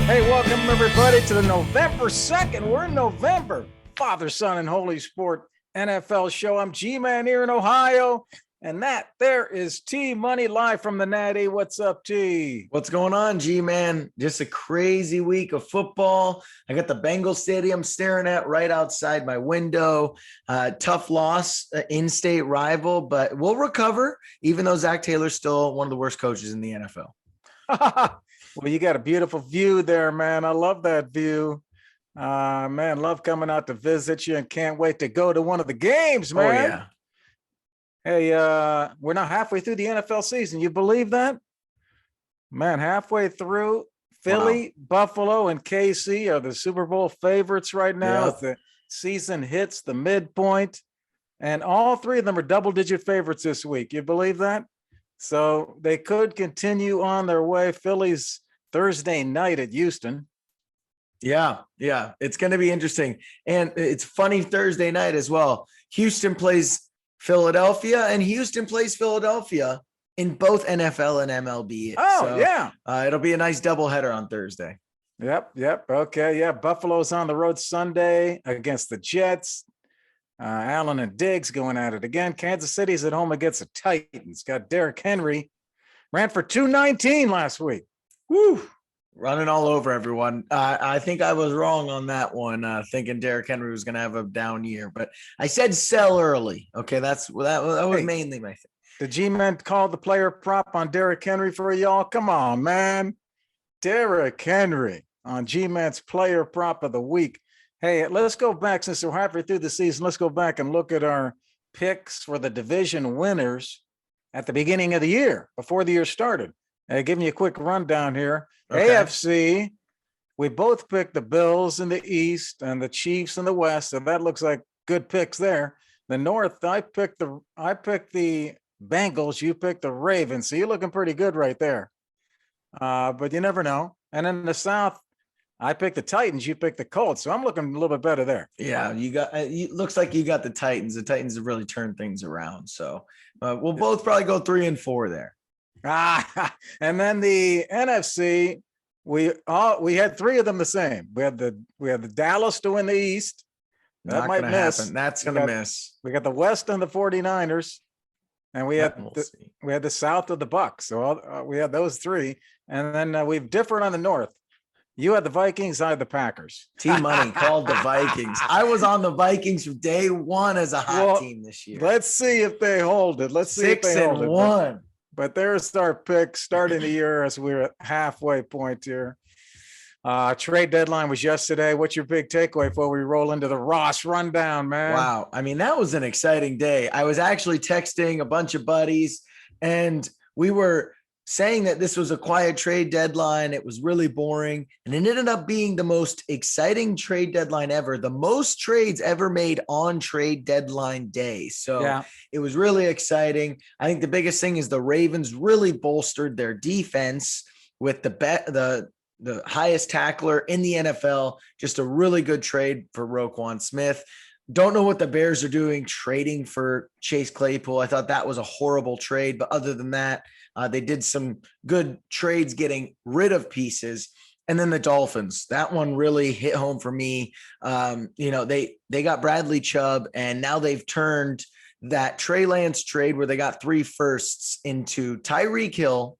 Hey, welcome everybody to the November 2nd. We're in November. Father, Son, and Holy Sport NFL show. I'm G-Man here in Ohio. And that there is T Money live from the Natty. What's up, T? What's going on, G-Man? Just a crazy week of football. I got the Bengals Stadium staring at right outside my window. Tough loss, in-state rival, but we'll recover, even though Zach Taylor's still one of the worst coaches in the NFL. Well, you got a beautiful view there, man. I love that view. Man, love coming out to visit you and can't wait to go to one of the games, man. Oh, yeah. Hey, we're now halfway through the NFL season. You believe that? Man, halfway through, Philly, Buffalo, and KC are the Super Bowl favorites right now. Yep. As the season hits the midpoint, and all three of them are double-digit favorites this week. You believe that? So they could continue on their way. Philly's Thursday night at Houston. Yeah. It's going to be interesting. And it's funny Thursday night as well. Houston plays Philadelphia, and Houston plays Philadelphia in both NFL and MLB. Yeah. It'll be a nice doubleheader on Thursday. Yep. Okay, yeah. Buffalo's on the road Sunday against the Jets. Allen and Diggs going at it again. Kansas City's at home against the Titans. Got Derrick Henry. Ran for 219 last week. Woo! Running all over everyone. I think I was wrong on that one, thinking Derrick Henry was going to have a down year, but I said sell early. Okay, that was mainly my thing. The G-Man called the player prop on Derrick Henry for y'all. Come on, man. Derrick Henry on G-Man's player prop of the week. Hey, let's go back, since we're halfway through the season, let's go back and look at our picks for the division winners at the beginning of the year, before the year started. Give me a quick rundown here. Okay. AFC, we both picked the Bills in the East and the Chiefs in the West, so that looks like good picks there. The North, I picked the Bengals, you picked the Ravens, so you're looking pretty good right there. But you never know. And in the South, I picked the Titans, you picked the Colts, so I'm looking a little bit better there. Yeah, it looks like you got the Titans. The Titans have really turned things around, so we'll both probably go 3-4 there. And then the NFC, we had three of them the same. We had the Dallas to win the East. That might miss. Happen. That's going to miss. We got the West and the 49ers, and we had the South of the Bucs. So we had those three, and then we've differed on the North. You had the Vikings, I had the Packers. T-Money called the Vikings. I was on the Vikings from day one as a hot team this year. Let's see if they hold it. Let's see if they hold it. 6-1. But there's our pick starting the year as we're at halfway point here. Trade deadline was yesterday. What's your big takeaway before we roll into the Ross rundown, man? Wow. I mean, that was an exciting day. I was actually texting a bunch of buddies, and we were saying that this was a quiet trade deadline. It was really boring, and it ended up being the most exciting trade deadline ever. The most trades ever made on trade deadline day. So It was really exciting. I think the biggest thing is the Ravens really bolstered their defense with the highest tackler in the NFL. Just a really good trade for Roquan Smith. Don't know what the Bears are doing trading for Chase Claypool. I thought that was a horrible trade, but other than that, they did some good trades getting rid of pieces. And then the Dolphins, that one really hit home for me. They got Bradley Chubb, and now they've turned that Trey Lance trade where they got 3 firsts into Tyreek Hill,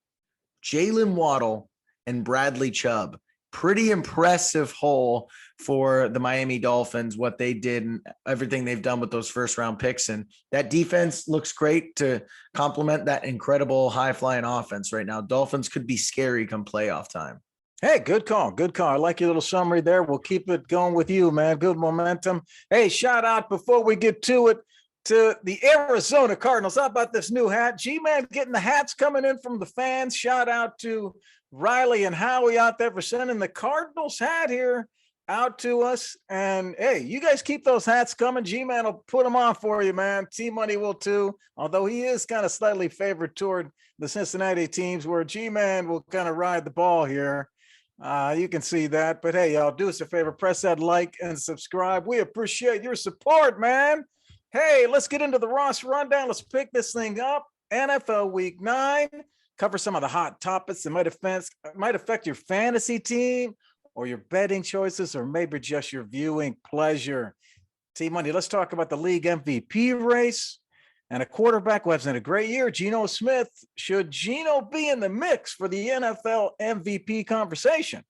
Jalen Waddle, and Bradley Chubb. Pretty impressive haul for the Miami Dolphins, what they did and everything they've done with those first round picks. And that defense looks great to complement that incredible high flying offense right now. Dolphins could be scary come playoff time. Hey, good call. Good call. I like your little summary there. We'll keep it going with you, man. Good momentum. Hey, shout out before we get to it to the Arizona Cardinals. How about this new hat? G-Man getting the hats coming in from the fans. Shout out to Riley and Howie out there for sending the Cardinals hat here out to us. And hey, you guys keep those hats coming. G-Man will put them on for you, man. T-Money will too, although he is kind of slightly favored toward the Cincinnati teams, where G-Man will kind of ride the ball here. You can see that. But hey, y'all, do us a favor, press that like and subscribe. We appreciate your support, man. Hey, let's get into the Ross rundown. Let's pick this thing up. NFL Week 9. Cover some of the hot topics that might affect your fantasy team or your betting choices, or maybe just your viewing pleasure. T-Money, let's talk about the league MVP race and a quarterback who has had a great year, Geno Smith. Should Geno be in the mix for the NFL MVP conversation?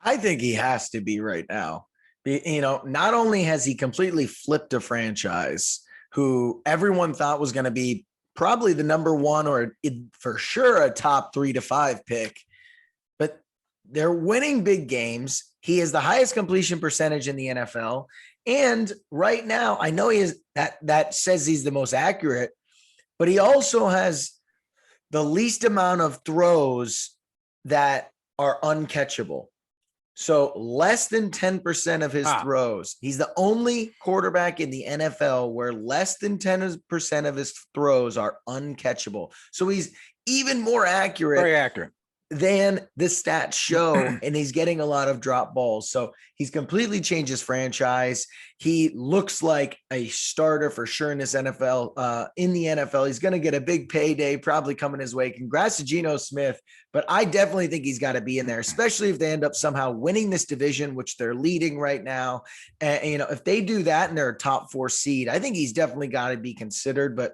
I think he has to be right now. Not only has he completely flipped a franchise who everyone thought was going to be probably the number one or for sure a top 3 to 5 pick, but they're winning big games. He has the highest completion percentage in the NFL. And right now, I know he is that says he's the most accurate, but he also has the least amount of throws that are uncatchable. So less than 10% of his throws. He's the only quarterback in the NFL where less than 10% of his throws are uncatchable. So he's even more accurate. Very accurate. Than the stats show, and he's getting a lot of drop balls. So he's completely changed his franchise. He looks like a starter for sure in this NFL. In the NFL, he's going to get a big payday probably coming his way. Congrats to Geno Smith, but I definitely think he's got to be in there, especially if they end up somehow winning this division, which they're leading right now. And if they do that and they're a top 4 seed, I think he's definitely got to be considered. But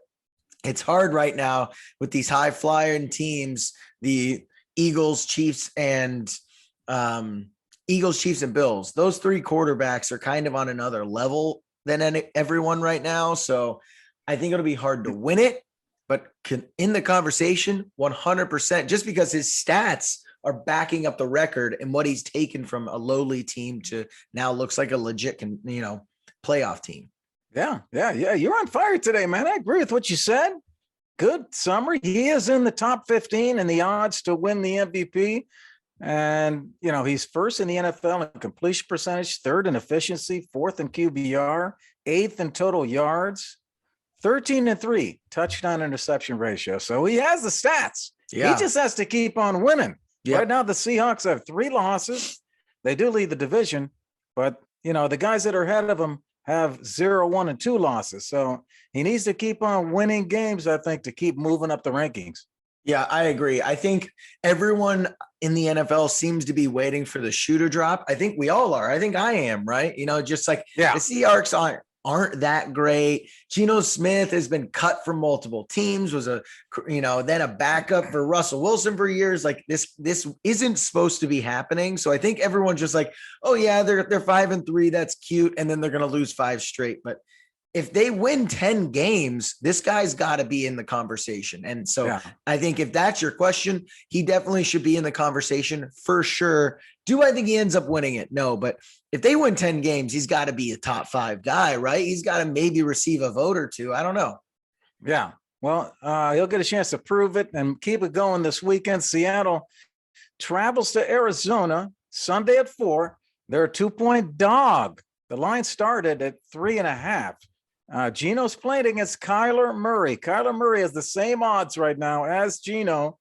it's hard right now with these high flying teams, the Eagles, Chiefs, and Bills. Those 3 quarterbacks are kind of on another level than everyone right now. So I think it'll be hard to win it, but in the conversation, 100%, just because his stats are backing up the record and what he's taken from a lowly team to now looks like a legit, playoff team. Yeah. You're on fire today, man. I agree with what you said. Good summary. He is in the top 15 in the odds to win the MVP. And, he's first in the NFL in completion percentage, 3rd in efficiency, 4th in QBR, 8th in total yards, 13-3 touchdown interception ratio. So he has the stats. Yeah. He just has to keep on winning. Yep. Right now, the Seahawks have 3 losses. They do lead the division, but, the guys that are ahead of him have 0, 1, and 2 losses. So he needs to keep on winning games, I think, to keep moving up the rankings. Yeah, I agree. I think everyone in the NFL seems to be waiting for the shoe to drop. I think we all are. I think I am, right? Just like the Seahawks aren't that great. Geno Smith has been cut from multiple teams, was then a backup for Russell Wilson for years. Like this isn't supposed to be happening. So I think everyone's just like, oh yeah, they're 5-3. That's cute. And then they're going to lose 5 straight. But if they win 10 games, this guy's got to be in the conversation. And so I think if that's your question, he definitely should be in the conversation for sure. Do I think he ends up winning it? No, but if they win 10 games, he's got to be a top 5 guy, right? He's got to maybe receive a vote or 2. I don't know. Yeah. Well, he'll get a chance to prove it and keep it going this weekend. Seattle travels to Arizona Sunday at 4. They're a 2-point dog. The line started at 3.5. Geno's playing against Kyler Murray. Kyler Murray has the same odds right now as Geno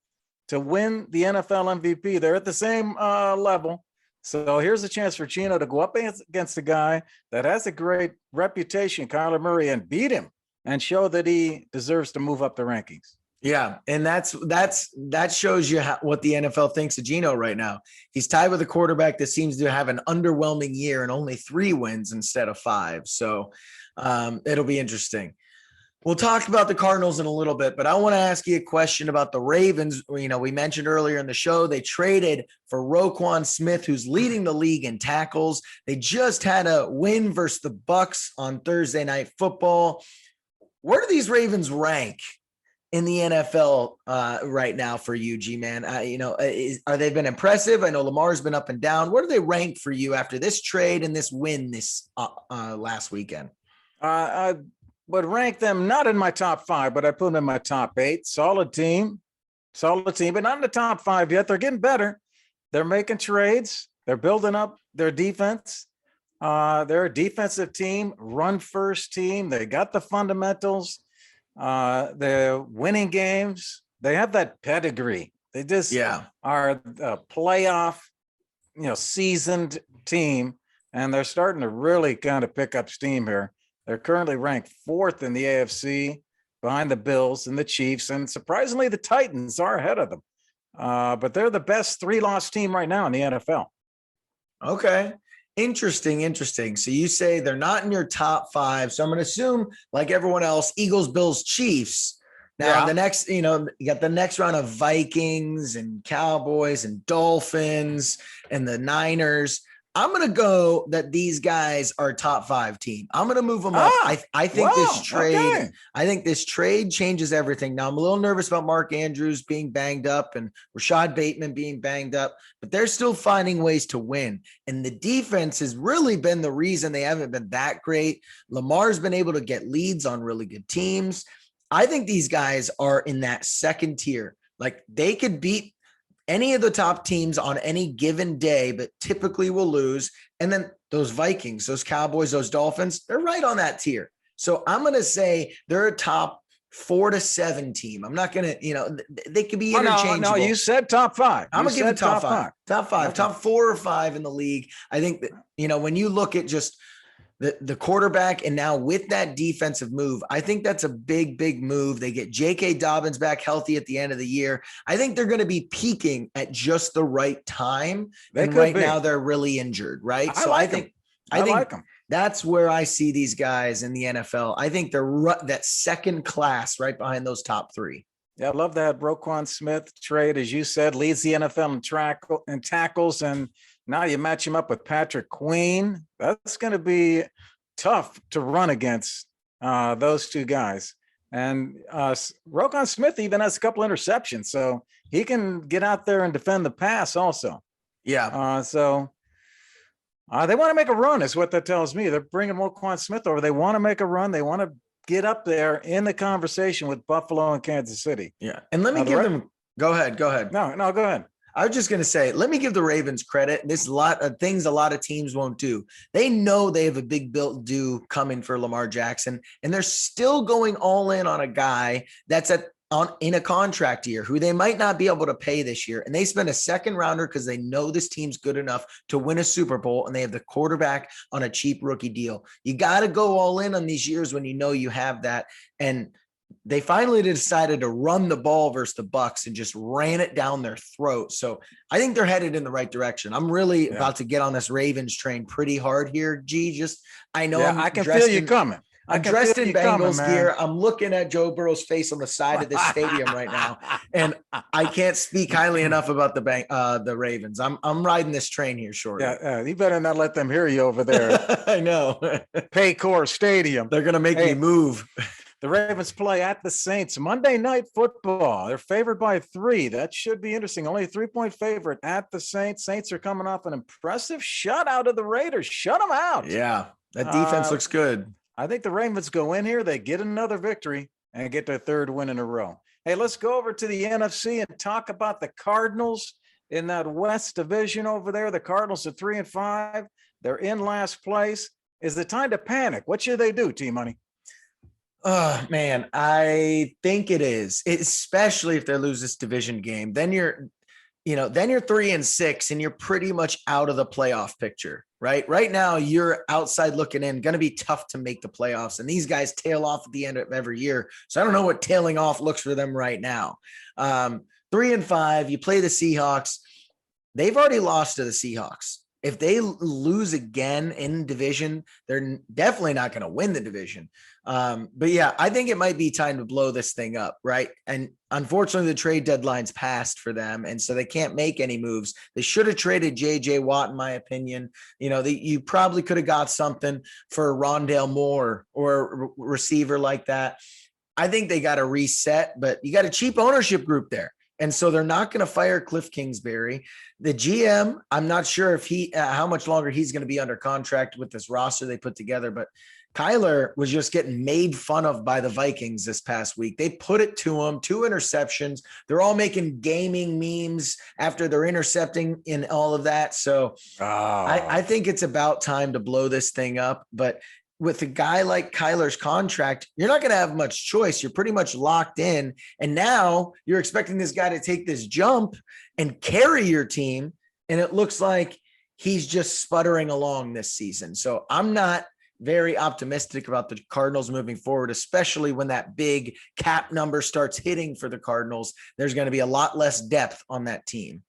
to win the NFL MVP. They're at the same level. So here's a chance for Geno to go up against a guy that has a great reputation, Kyler Murray, and beat him and show that he deserves to move up the rankings. Yeah, and that shows you what the NFL thinks of Geno right now. He's tied with a quarterback that seems to have an underwhelming year and only 3 wins instead of 5. So it'll be interesting. We'll talk about the Cardinals in a little bit, but I want to ask you a question about the Ravens. We mentioned earlier in the show, they traded for Roquan Smith, who's leading the league in tackles. They just had a win versus the Bucs on Thursday Night Football. Where do these Ravens rank in the NFL right now for you, G-Man? Are they been impressive? I know Lamar's been up and down. Where do they rank for you after this trade and this win this last weekend? I would rank them not in my top 5, but I put them in my top 8. Solid team, but not in the top 5 yet. They're getting better. They're making trades. They're building up their defense. They're a defensive team, run first team. They got the fundamentals. They're winning games. They have that pedigree. They just are a playoff, seasoned team, and they're starting to really kind of pick up steam here. They're currently ranked 4th in the AFC behind the Bills and the Chiefs, and surprisingly, the Titans are ahead of them. But they're the best 3-loss team right now in the NFL. Okay. Interesting. So you say they're not in your top 5. So I'm going to assume, like everyone else, Eagles, Bills, Chiefs. Now, the next, you got the next round of Vikings and Cowboys and Dolphins and the Niners. I'm going to go that these guys are a top 5 team. I'm going to move them up. I think this trade, okay. I think this trade changes everything. Now I'm a little nervous about Mark Andrews being banged up and Rashad Bateman being banged up, but they're still finding ways to win. And the defense has really been the reason they haven't been that great. Lamar's been able to get leads on really good teams. I think these guys are in that second tier. Like they could beat any of the top teams on any given day, but typically will lose. And then those Vikings, those Cowboys, those Dolphins, they're right on that tier. So I'm going to say they're a top 4 to 7 team. I'm not going to, they could be interchangeable. No, you said top 5. I'm going to give it top 5. Top 5, okay. Top 4 or 5 in the league. I think that, when you look at just the quarterback and now with that defensive move, I think that's a big move. They get J.K. Dobbins back healthy at the end of the year. I think they're going to be peaking at just the right time. And right now they're really injured, right? I think that's where I see these guys in the NFL. I think they're that second class right behind those top 3. Yeah, I love that Roquan Smith trade, as you said, leads the NFL in tackles, and now you match him up with Patrick Queen. That's going to be tough to run against those 2 guys. And Roquan Smith even has a couple interceptions, so he can get out there and defend the pass also. Yeah. So they want to make a run is what that tells me. They're bringing Roquan Smith over. They want to make a run. They want to get up there in the conversation with Buffalo and Kansas City. Yeah. And let me give them – go ahead. No, go ahead. I was just going to say, let me give the Ravens credit. This is a lot of things a lot of teams won't do. They know they have a big bill due coming for Lamar Jackson, and they're still going all in on a guy that's in a contract year who they might not be able to pay this year. And they spend a second rounder because they know this team's good enough to win a Super Bowl, and they have the quarterback on a cheap rookie deal. You got to go all in on these years when you know you have that. And they finally decided to run the ball versus the Bucs and just ran it down their throat. So I think they're headed in the right direction. I'm really about to get on this Ravens train pretty hard here, G. I know I can feel you coming. I'm dressed in Bengals gear. I'm looking at Joe Burrow's face on the side of this stadium right now, and I can't speak highly enough about the Ravens. I'm riding this train here shortly. Yeah, you better not let them hear you over there. I know. Paycor Stadium. They're gonna make me move. The Ravens play at the Saints Monday Night Football. They're favored by 3. That should be interesting. Only a 3-point favorite at the Saints. Saints are coming off an impressive shutout of the Raiders. Shut them out. Yeah, that defense looks good. I think the Ravens go in here. They get another victory and get their 3rd win in a row. Hey, let's go over to the NFC and talk about the Cardinals in that West division over there. The Cardinals are 3-5. They're in last place. Is it time to panic? What should they do, T-Money? Oh man, I think it is, especially if they lose this division game. Then you're 3-6 and you're pretty much out of the playoff picture, right? Right now, you're outside looking in, going to be tough to make the playoffs. And these guys tail off at the end of every year. So I don't know what tailing off looks for them right now. 3-5, you play the Seahawks. They've already lost to the Seahawks. If they lose again in division, they're definitely not going to win the division. But yeah, I think it might be time to blow this thing up, right? And unfortunately, the trade deadline's passed for them, and so they can't make any moves. They should have traded J.J. Watt, in my opinion. You probably could have got something for Rondale Moore or a receiver like that. I think they got to reset, but you got a cheap ownership group there. And so they're not going to fire Cliff Kingsbury. The GM, I'm not sure if how much longer he's going to be under contract with this roster they put together, but Kyler was just getting made fun of by the Vikings this past week. They put it to him, 2 interceptions. They're all making gaming memes after they're intercepting in all of that. So I think it's about time to blow this thing up. But with a guy like Kyler's contract, you're not going to have much choice. You're pretty much locked in. And now you're expecting this guy to take this jump and carry your team. And it looks like he's just sputtering along this season. So I'm not very optimistic about the Cardinals moving forward, especially when that big cap number starts hitting for the Cardinals. There's going to be a lot less depth on that team.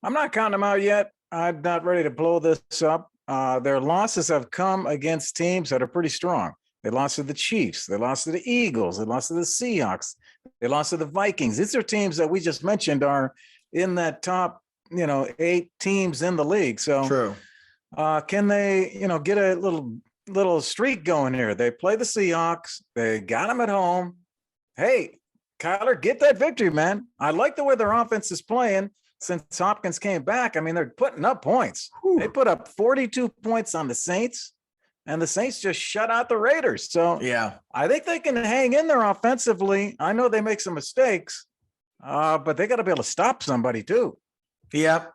I'm not counting them out yet. I'm not ready to blow this up. Their losses have come against teams that are pretty strong. They lost to the Chiefs. They lost to the Eagles. They lost to the Seahawks. They lost to the Vikings. These are teams that we just mentioned are in that top, 8 teams in the league. So True. can they, get a little streak going here? They play the Seahawks. They got them at home. Hey, Kyler, get that victory, man. I like the way their offense is playing since Hopkins came back. I mean, they're putting up points. Whew. They put up 42 points on the Saints, and the Saints just shut out the Raiders. So Yeah. I think they can hang in there offensively. I know they make some mistakes, but they got to be able to stop somebody too. Yep.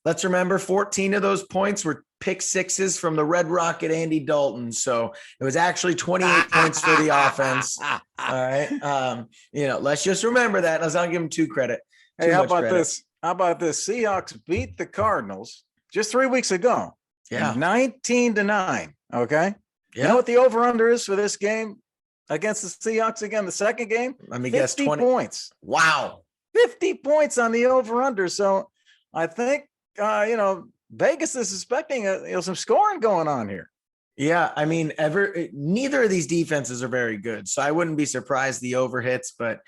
Let's remember 14 of those points were pick sixes from the Red Rocket Andy Dalton. So it was actually 28 points for the offense. All right. Let's just remember that. Let's not give them too credit. Hey, how about this? How about this? Seahawks beat the Cardinals just 3 weeks ago. Yeah. 19-9. Okay. Yeah. You know what the over-under is for this game against the Seahawks again? The second game? Let me guess 20 points. Wow. 50 points on the over-under. So I think, Vegas is suspecting some scoring going on here. Yeah, I mean, neither of these defenses are very good, so I wouldn't be surprised the over hits, but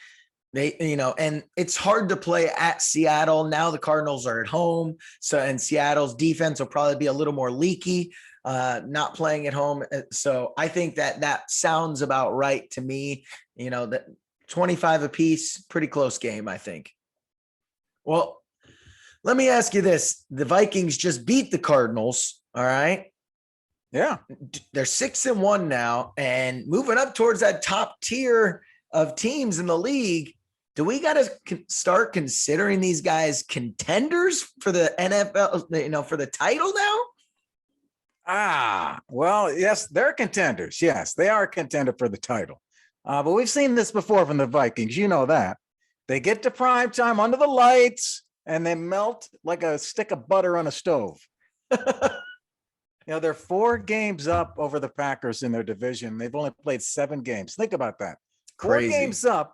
they, and it's hard to play at Seattle. Now the Cardinals are at home, and Seattle's defense will probably be a little more leaky, not playing at home. So I think that sounds about right to me. That 25 apiece, pretty close game, I think. Well, let me ask you this. The Vikings just beat the Cardinals. All right. Yeah. They're 6-1 now and moving up towards that top tier of teams in the league. Do we got to start considering these guys contenders for the NFL, for the title now? Well, yes, they're contenders. Yes, they are a contender for the title. But we've seen this before from the Vikings. You know that. They get to prime time under the lights and they melt like a stick of butter on a stove. They're 4 games up over the Packers in their division. They've only played 7 games. Think about that. Crazy. 4 games up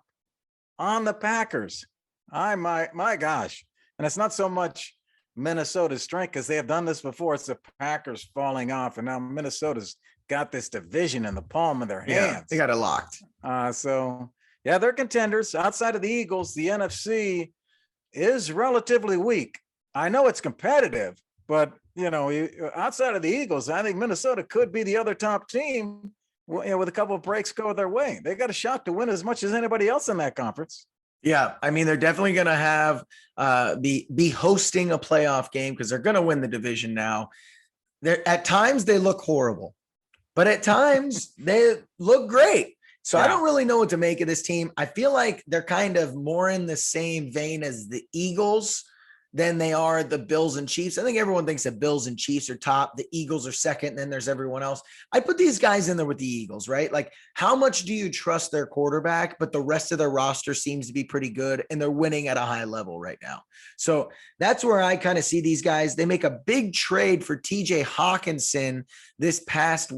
on the Packers. My gosh. And it's not so much Minnesota's strength because they have done this before. It's the Packers falling off. And now Minnesota's got this division in the palm of their hands. Yeah, they got it locked. They're contenders. Outside of the Eagles, the NFC is relatively weak. I know it's competitive, but outside of the Eagles, I think Minnesota could be the other top team with a couple of breaks go their way. They got a shot to win as much as anybody else in that conference. Yeah, I mean, they're definitely going to have be hosting a playoff game because they're going to win the division now. At times they look horrible, but at times they look great. So I don't really know what to make of this team. I feel like they're kind of more in the same vein as the Eagles than they are the Bills and Chiefs. I think everyone thinks that Bills and Chiefs are top. The Eagles are second. And then there's everyone else. I put these guys in there with the Eagles, right? Like, how much do you trust their quarterback? But the rest of their roster seems to be pretty good and they're winning at a high level right now. So that's where I kind of see these guys. They make a big trade for TJ Hawkinson this past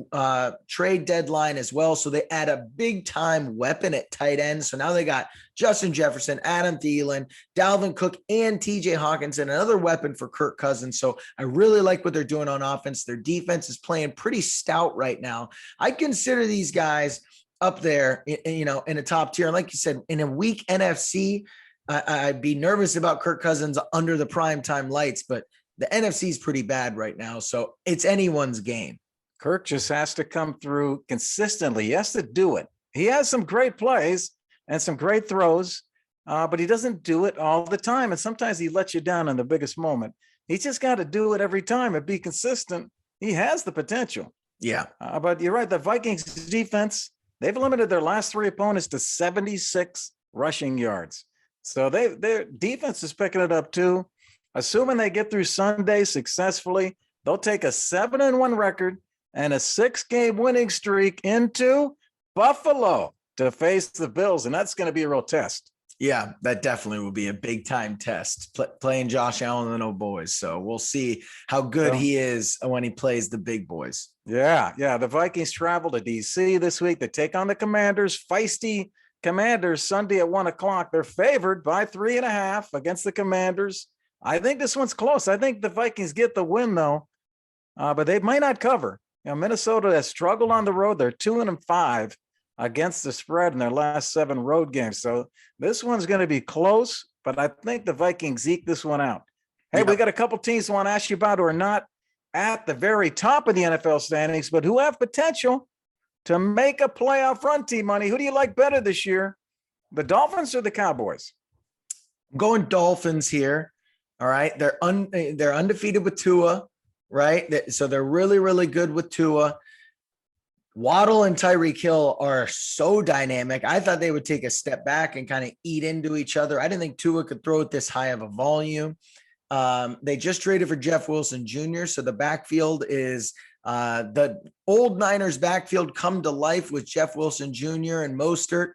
trade deadline as well. So they add a big time weapon at tight end. So now they got Justin Jefferson, Adam Thielen, Dalvin Cook, and TJ Hawkinson, another weapon for Kirk Cousins. So I really like what they're doing on offense. Their defense is playing pretty stout right now. I consider these guys up there, in a top tier. And like you said, in a weak NFC, I'd be nervous about Kirk Cousins under the primetime lights, but the NFC is pretty bad right now. So it's anyone's game. Kirk just has to come through consistently. He has to do it. He has some great plays and some great throws, but he doesn't do it all the time. And sometimes he lets you down in the biggest moment. He just got to do it every time and be consistent. He has the potential. Yeah. But you're right. The Vikings defense, they've limited their last 3 opponents to 76 rushing yards. So their defense is picking it up too. Assuming they get through Sunday successfully, they'll take a 7-1 record and a 6-game winning streak into Buffalo to face the Bills. And that's going to be a real test. Yeah, that definitely will be a big time test playing Josh Allen and the boys. So we'll see how good he is when he plays the big boys. Yeah. The Vikings travel to DC this week to take on the Commanders. Feisty Commanders Sunday at 1:00. They're favored by 3.5 against the Commanders. I think this one's close. I think the Vikings get the win though, but they might not cover. Minnesota has struggled on the road. They're 2-5 against the spread in their last 7 road games. So this one's going to be close, but I think the Vikings eke this one out. Hey, we got a couple teams I want to ask you about who are not at the very top of the NFL standings, but who have potential to make a playoff run, T-Money. Who do you like better this year, the Dolphins or the Cowboys? I'm going Dolphins here. All right. They're undefeated with Tua, right? So they're really, really good with Tua. Waddle and Tyreek Hill are so dynamic. I thought they would take a step back and kind of eat into each other. I didn't think Tua could throw it this high of a volume. They just traded for Jeff Wilson Jr. So the backfield is the old Niners backfield come to life with Jeff Wilson Jr. and Mostert.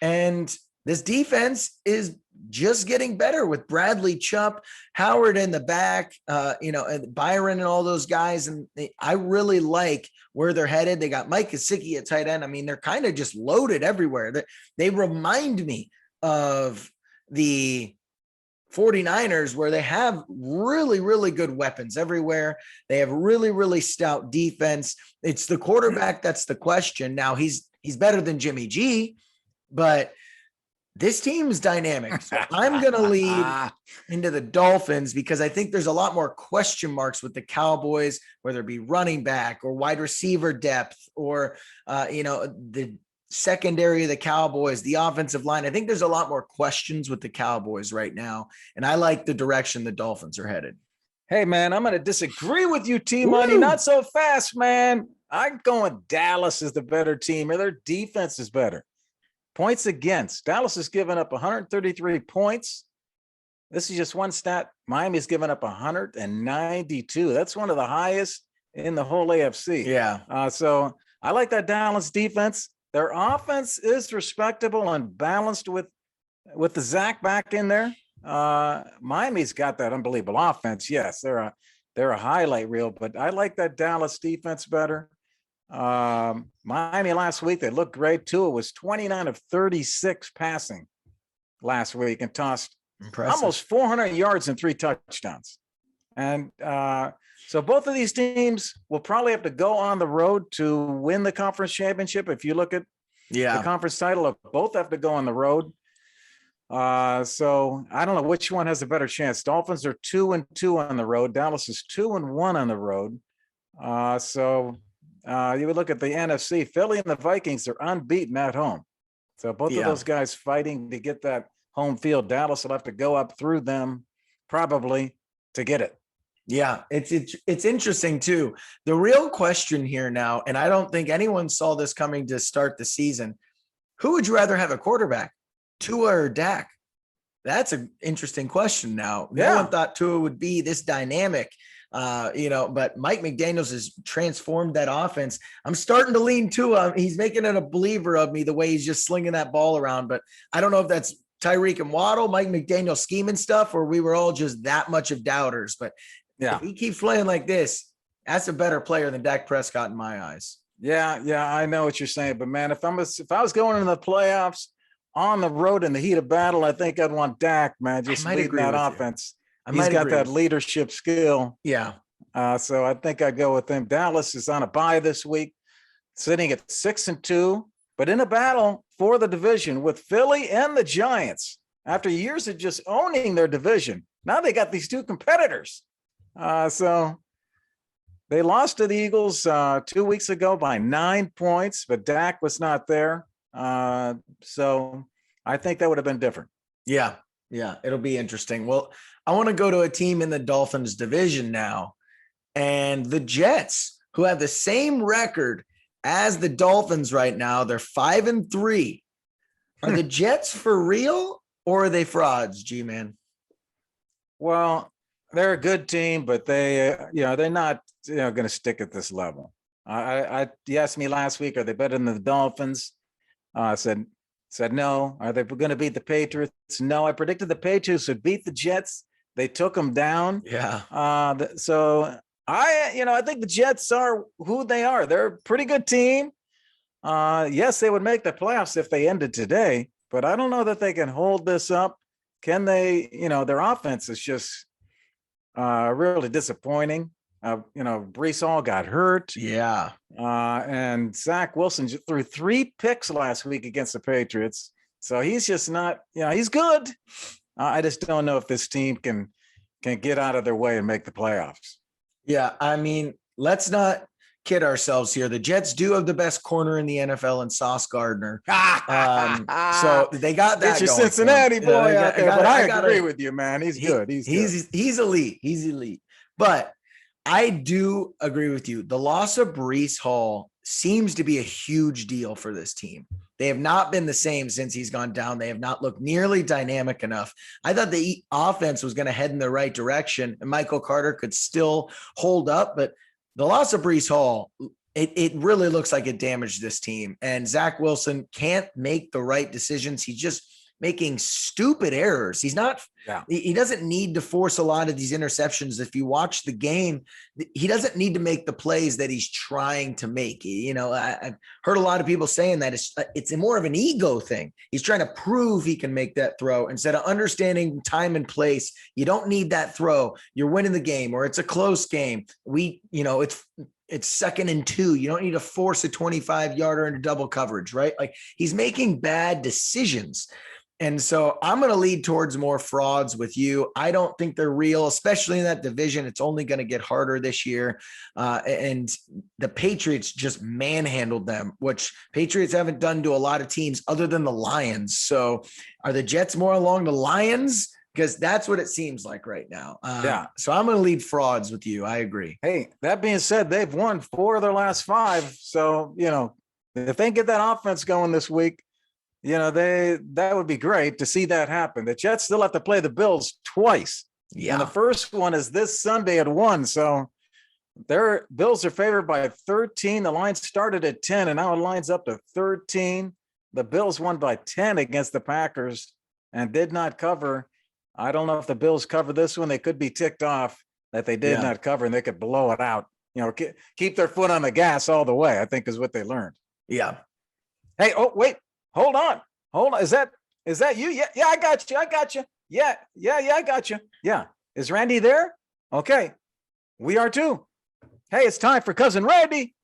And this defense is just getting better with Bradley Chubb, Howard in the back, and Byron and all those guys. And I really like where they're headed. They got Mike Gesicki at tight end. I mean, they're kind of just loaded everywhere. They remind me of the 49ers, where they have really, really good weapons everywhere. They have really, really stout defense. It's the quarterback that's the question. Now he's better than Jimmy G, but this team's dynamic. So I'm going to lead into the Dolphins because I think there's a lot more question marks with the Cowboys, whether it be running back or wide receiver depth or, the secondary of the Cowboys, the offensive line. I think there's a lot more questions with the Cowboys right now. And I like the direction the Dolphins are headed. Hey, man, I'm going to disagree with you, T-Money. Not so fast, man. I'm going Dallas is the better team, or their defense is better. Points against. Dallas has given up 133 points. This is just one stat. Miami's given up 192. That's one of the highest in the whole AFC. Yeah. So I like that Dallas defense. Their offense is respectable and balanced with the Zach back in there. Miami's got that unbelievable offense. Yes, they're a highlight reel, but I like that Dallas defense better. Miami last week, they looked great. Tua was 29 of 36 passing last week and tossed almost 400 yards and 3 touchdowns. And so both of these teams will probably have to go on the road to win the conference championship. If you look at the conference title, both have to go on the road. So I don't know which one has a better chance. Dolphins are 2-2 on the road. Dallas is 2-1 on the road. You would look at the NFC. Philly and the Vikings, they're unbeaten at home. So both of those guys fighting to get that home field. Dallas will have to go up through them probably to get it. Yeah, it's interesting too. The real question here now, and I don't think anyone saw this coming to start the season. Who would you rather have a quarterback, Tua or Dak? That's an interesting question now. No one thought Tua would be this dynamic. But Mike McDaniels has transformed that offense. I'm starting to lean Tua. He's making it a believer of me, the way he's just slinging that ball around. But I don't know if that's Tyreek and Waddle, Mike McDaniel scheming stuff, or we were all just that much of doubters. But if he keeps playing like this, that's a better player than Dak Prescott in my eyes. Yeah, I know what you're saying. But man, if I was going into the playoffs on the road in the heat of battle, I think I'd want Dak, man, just leading that offense. He's got that leadership skill. Yeah. So I think I'd go with him. Dallas is on a bye this week, sitting at 6-2, but in a battle for the division with Philly and the Giants. After years of just owning their division, now they got these 2 competitors. So they lost to the Eagles 2 weeks ago by 9 points, but Dak was not there. So I think that would have been different. Yeah, it'll be interesting. Well, I want to go to a team in the Dolphins division now, and the Jets, who have the same record as the Dolphins right now. They're 5-3. Are the Jets for real, or are they frauds, G-Man? Well, they're a good team, but they're not, going to stick at this level. You asked me last week, are they better than the Dolphins? I said no. Are they going to beat the Patriots? No. I predicted the Patriots would beat the Jets. They took them down. Yeah. So I think the Jets are who they are. They're a pretty good team. Yes, they would make the playoffs if they ended today, but I don't know that they can hold this up. Can they? Their offense is just Really disappointing. Brees Hall got hurt. Yeah. And Zach Wilson threw 3 picks last week against the Patriots. So he's just not, he's good. I just don't know if this team can get out of their way and make the playoffs. Yeah. I mean, let's not kid ourselves here. The Jets do have the best corner in the NFL in Sauce Gardner. So they got that. It's your Cincinnati boy out there, but I agree with you, man. He's good. He's elite. He's elite. But I do agree with you. The loss of Brees Hall seems to be a huge deal for this team. They have not been the same since he's gone down. They have not looked nearly dynamic enough. I thought the offense was going to head in the right direction and Michael Carter could still hold up, but the loss of Brees Hall, it really looks like it damaged this team. And Zach Wilson can't make the right decisions. He's just making stupid errors. He doesn't need to force a lot of these interceptions. If you watch the game, he doesn't need to make the plays that he's trying to make. I've heard a lot of people saying that it's more of an ego thing. He's trying to prove he can make that throw instead of understanding time and place. You don't need that throw. You're winning the game or it's a close game. It's 2nd and 2. You don't need to force a 25-yarder into double coverage, right? Like he's making bad decisions. And so I'm going to lead towards more frauds with you. I don't think they're real, especially in that division. It's only going to get harder this year. And the Patriots just manhandled them, which Patriots haven't done to a lot of teams other than the Lions. So are the Jets more along the Lions? Because that's what it seems like right now. So I'm going to lead frauds with you. I agree. Hey, that being said, they've won 4 of their last 5. So, if they get that offense going this week, that would be great to see that happen. The Jets still have to play the Bills twice. Yeah. And the first one is this Sunday at 1. So their Bills are favored by 13. The line started at 10 and now it lines up to 13. The Bills won by 10 against the Packers and did not cover. I don't know if the Bills cover this one. They could be ticked off that they did not cover and they could blow it out. Keep their foot on the gas all the way, I think is what they learned. Yeah. Hey, wait. Hold on. Is that you? Yeah, I got you. Yeah, I got you. Yeah. Is Randy there? Okay. We are too. Hey, it's time for Cousin Randy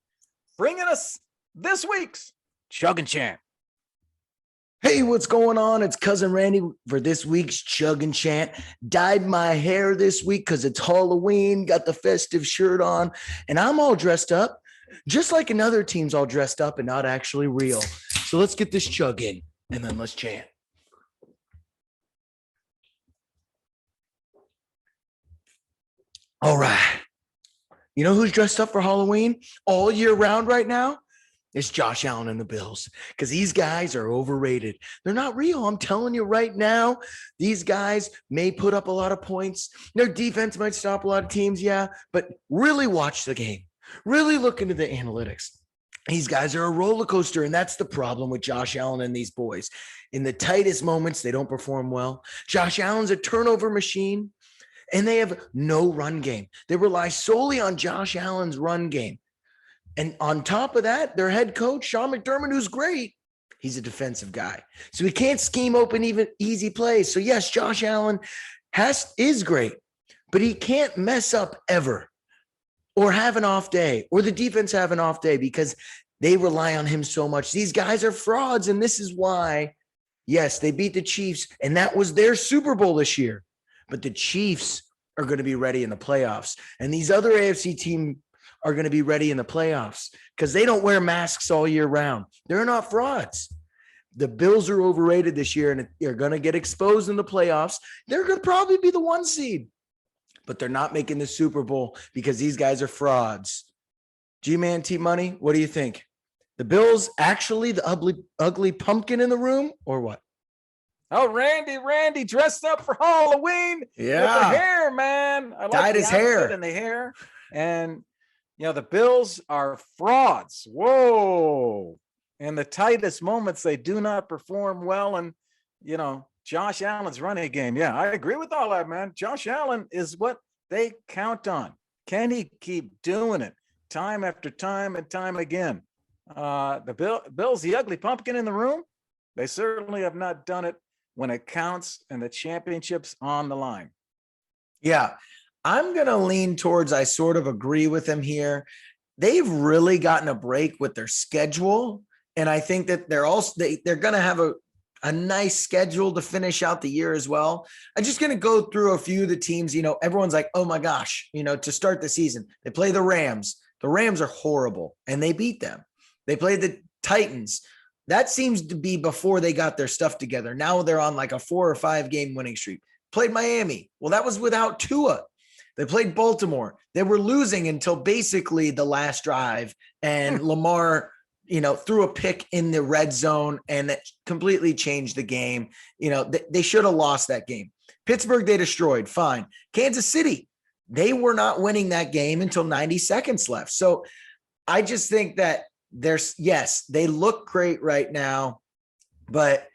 bringing us this week's Chug and Chant. Hey, what's going on? It's Cousin Randy for this week's Chug and Chant. Dyed my hair this week because it's Halloween, got the festive shirt on, and I'm all dressed up, just like another team's all dressed up and not actually real. So let's get this chug in, and then let's chant. All right. You know who's dressed up for Halloween all year round right now? It's Josh Allen and the Bills, because these guys are overrated. They're not real. I'm telling you right now, these guys may put up a lot of points. Their defense might stop a lot of teams, but really watch the game. Really look into the analytics. These guys are a roller coaster, and that's the problem with Josh Allen and these boys. In the tightest moments, they don't perform well. Josh Allen's a turnover machine, and they have no run game. They rely solely on Josh Allen's run game. And on top of that, their head coach, Sean McDermott, who's great, he's a defensive guy. So he can't scheme open even easy plays. So yes, Josh Allen is great, but he can't mess up ever or have an off day or the defense have an off day because they rely on him so much. These guys are frauds. And this is why, yes, they beat the Chiefs and that was their Super Bowl this year, but the Chiefs are going to be ready in the playoffs. And these other AFC teams are going to be ready in the playoffs because they don't wear masks all year round. They're not frauds. The Bills are overrated this year and they're going to get exposed in the playoffs. They're going to probably be the 1 seed, but they're not making the Super Bowl because these guys are frauds. G-Man, T-Money, what do you think? The Bills actually the ugly pumpkin in the room or what? Oh, Randy dressed up for Halloween. Yeah. With the hair, man. I like dyed his hair. And the hair. And, the Bills are frauds. Whoa. In the tightest moments, they do not perform well. And, Josh Allen's running game. Yeah, I agree with all that, man. Josh Allen is what they count on. Can he keep doing it time after time and time again? The Bills, the ugly pumpkin in the room, they certainly have not done it when it counts and the championship's on the line. Yeah, I'm going to lean towards, I sort of agree with him here. They've really gotten a break with their schedule. And I think that they're going to have a nice schedule to finish out the year as well. I'm just going to go through a few of the teams. Everyone's like, oh my gosh, to start the season, they play the Rams. The Rams are horrible and they beat them. They played the Titans. That seems to be before they got their stuff together. Now they're on like a 4 or 5 game winning streak. Played Miami. Well, that was without Tua. They played Baltimore. They were losing until basically the last drive, and Lamar, threw a pick in the red zone, and it completely changed the game. They should have lost that game. Pittsburgh, they destroyed. Fine. Kansas City, they were not winning that game until 90 seconds left. So I just think that they look great right now, but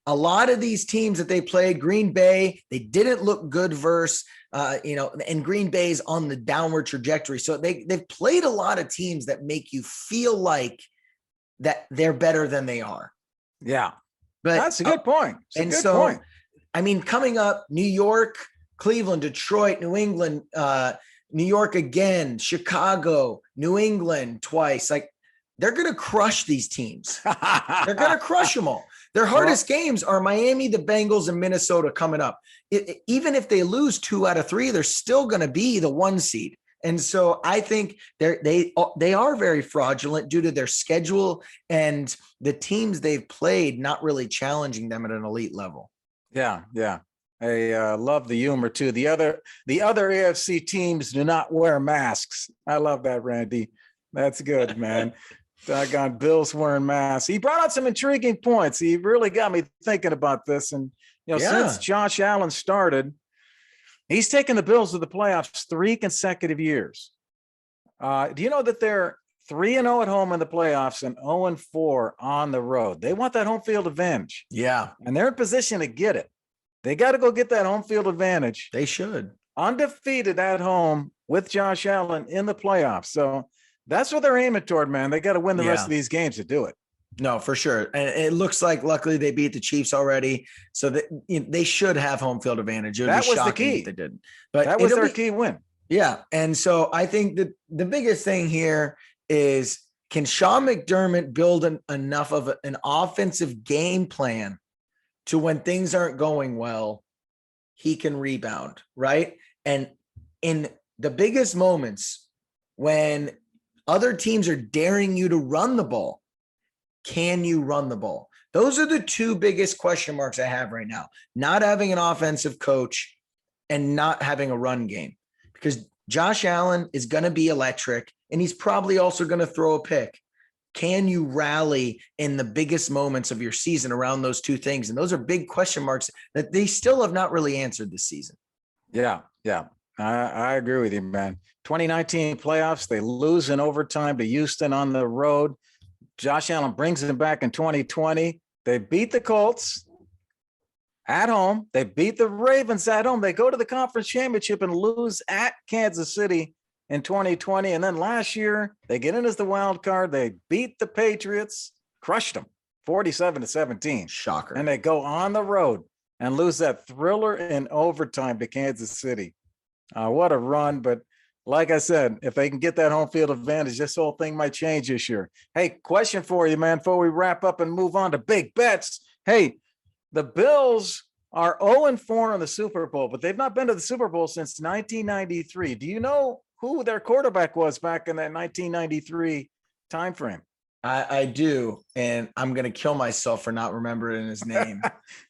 a lot of these teams that they played, Green Bay, they didn't look good versus, and Green Bay's on the downward trajectory. So they've played a lot of teams that make you feel like that they're better than they are. Yeah. But that's a good point. Point. I mean, coming up, New York, Cleveland, Detroit, New England, New York again, Chicago, New England twice. Like, they're going to crush these teams. They're going to crush them all. Their hardest games are Miami, the Bengals, and Minnesota coming up. Even if they lose 2 out of 3, they're still going to be the 1 seed. And so I think they are very fraudulent due to their schedule and the teams they've played not really challenging them at an elite level. Yeah, yeah. I love the humor too. The other AFC teams do not wear masks. I love that, Randy. That's good, man. Doggone Bills wearing masks. He brought out some intriguing points. He really got me thinking about this. And, since Josh Allen started, he's taken the Bills to the playoffs 3 consecutive years. Do you know that they're 3-0 at home in the playoffs and 0-4 on the road? They want that home field advantage. Yeah. And they're in position to get it. They got to go get that home field advantage. They should. Undefeated at home with Josh Allen in the playoffs. So that's what they're aiming toward, man. They got to win the rest of these games to do it. No, for sure. And it looks like luckily they beat the Chiefs already. So that they should have home field advantage. That was the key. If they didn't. But that was their key win. Yeah. And so I think that the biggest thing here is, can Sean McDermott build enough of an offensive game plan to when things aren't going well, he can rebound, right? And in the biggest moments when other teams are daring you to run the ball, can you run the ball? Those are the 2 biggest question marks I have right now. Not having an offensive coach and not having a run game, because Josh Allen is going to be electric and he's probably also going to throw a pick. Can you rally in the biggest moments of your season around those 2 things? And those are big question marks that they still have not really answered this season. Yeah. Yeah. I agree with you, man. 2019 playoffs, they lose in overtime to Houston on the road. Josh Allen brings them back in 2020. They beat the Colts at home. They beat the Ravens at home. They go to the conference championship and lose at Kansas City in 2020. And then last year, they get in as the wild card. They beat the Patriots, crushed them 47-17. Shocker. And they go on the road and lose that thriller in overtime to Kansas City. What a run. But like I said, if they can get that home field advantage, this whole thing might change this year. Hey, question for you, man, before we wrap up and move on to big bets. Hey, the Bills are 0-4 in the Super Bowl, but they've not been to the Super Bowl since 1993. Do you know who their quarterback was back in that 1993 timeframe? I do, and I'm going to kill myself for not remembering his name.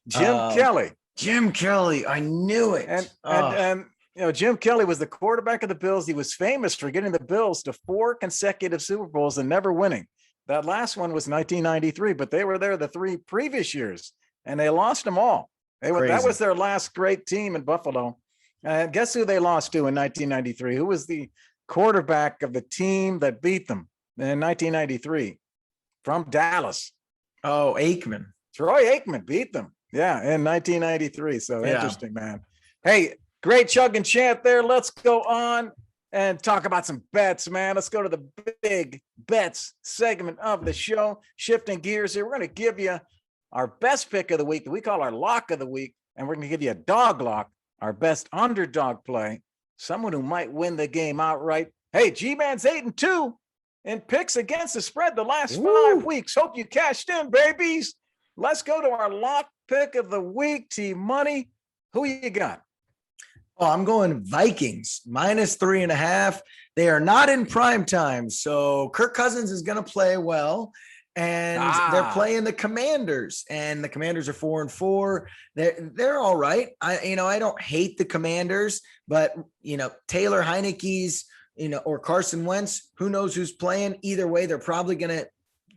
Jim Kelly. Jim Kelly. I knew it. And Jim Kelly was the quarterback of the Bills. He was famous for getting the Bills to 4 consecutive Super Bowls and never winning. That last one was 1993, but they were there the 3 previous years, and they lost them all. That was their last great team in Buffalo. And guess who they lost to in 1993? Who was the quarterback of the team that beat them in 1993 from Dallas? Oh, Aikman. Troy Aikman beat them. Yeah, in 1993. So interesting, man. Hey, great chug and chant there. Let's go on and talk about some bets, man. Let's go to the big bets segment of the show. Shifting gears here. We're going to give you our best pick of the week that we call our lock of the week. And we're going to give you a dog lock, our best underdog play. someone who might win the game outright. Hey, G-Man's 8-2 in picks against the spread the last 5 weeks. Hope you cashed in, babies. Let's go to our lock pick of the week. T-Money, who you got? Oh, I'm going Vikings -3.5. They are not in prime time, so Kirk Cousins is going to play well, and they're playing the Commanders, and the Commanders are 4-4. They're all right. I don't hate the Commanders, but Taylor Heineke's, or Carson Wentz, who knows who's playing? Either way, they're probably going to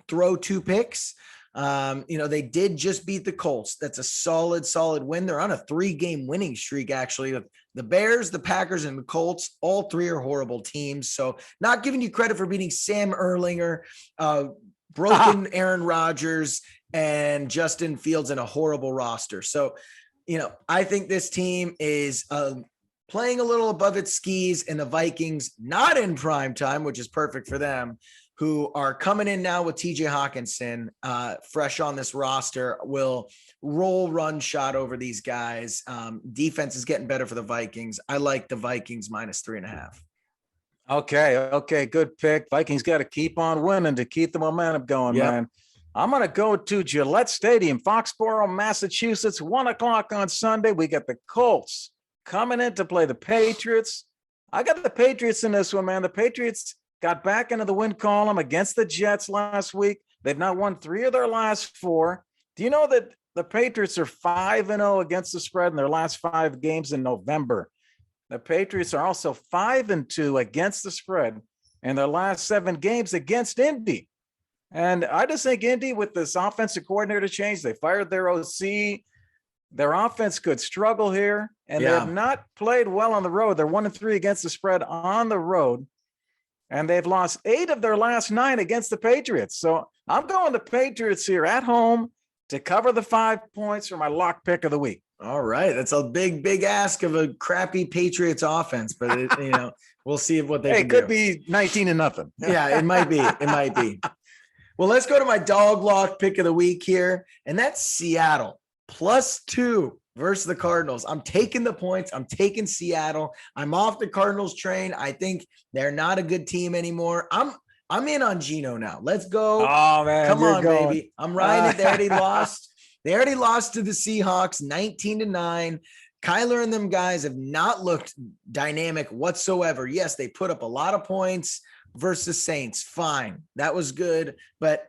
throw 2 picks. They did just beat the Colts. That's a solid win. They're on a 3-game winning streak, actually. The Bears, the Packers, and the Colts, all 3 are horrible teams. So not giving you credit for beating Sam Erlinger, broken Aaron Rodgers, and Justin Fields in a horrible roster. So, I think this team is playing a little above its skis, and the Vikings, not in prime time, which is perfect for them, who are coming in now with TJ Hawkinson, fresh on this roster, will run shot over these guys. Defense is getting better for the Vikings. I like the Vikings -3.5. Okay. Good pick. Vikings got to keep on winning to keep the momentum going, man. I'm going to go to Gillette Stadium, Foxborough, Massachusetts, 1:00 on Sunday. We got the Colts coming in to play the Patriots. I got the Patriots in this one, man. The Patriots got back into the win column against the Jets last week. They've now won 3 of their last 4. Do you know that the Patriots are 5-0 against the spread in their last 5 games in November? The Patriots are also 5-2 against the spread in their last 7 games against Indy. And I just think Indy, with this offensive coordinator change, they fired their OC. Their offense could struggle here, and they have not played well on the road. They're 1-3 against the spread on the road. And they've lost 8 of their last 9 against the Patriots. So I'm going the Patriots here at home to cover the 5 points for my lock pick of the week. All right. That's a big ask of a crappy Patriots offense, but we'll see what they can do. It could be 19-0. Yeah, it might be. It might be. Well, let's go to my dog lock pick of the week here. And that's Seattle +2 versus the Cardinals. I'm taking the points. I'm taking Seattle. I'm off the Cardinals train. I think they're not a good team anymore. I'm in on Geno now. Let's go. Oh, man. Come on, baby. I'm riding it. They already lost. They already lost to the Seahawks 19-9. Kyler and them guys have not looked dynamic whatsoever. Yes, they put up a lot of points versus Saints. Fine. That was good. But